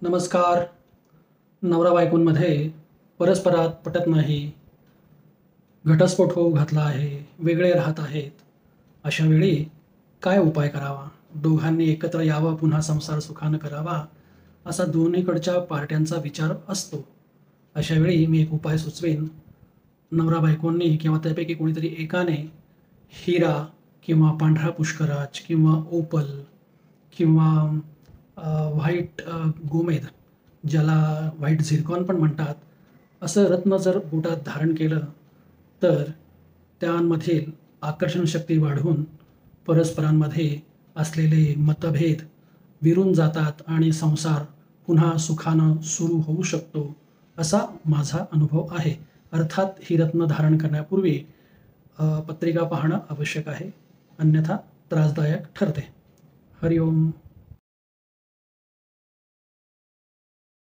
नमस्कार. नवरा बायकोंमध्ये परस्परात पटत नाही, घटस्फोट होऊ घातला आहे, वेगळे राहत आहेत. अशा वेळी काय उपाय करावा? दोघांनी एकत्र यावं, पुन्हा संसार सुखानं करावा, असा दोन्हीकडच्या पार्ट्यांचा विचार असतो. अशा वेळी मी एक उपाय सुचवेन. नवरा बायकोंनी किंवा त्यापैकी कोणीतरी एकाने हिरा किंवा पांढरा पुष्कराज किंवा ओपल किंवा व्हाईट गोमेद, ज्याला व्हाईट झिरकॉन पण म्हणतात, असं रत्न जर बोटात धारण केलं तर त्यांमधील आकर्षणशक्ती वाढून परस्परांमध्ये असलेले मतभेद विरून जातात आणि संसार पुन्हा सुखानं सुरू होऊ शकतो, असा माझा अनुभव आहे. अर्थात ही रत्न धारण करण्यापूर्वी पत्रिका पाहणं आवश्यक आहे, अन्यथा त्रासदायक ठरते. हरिओम.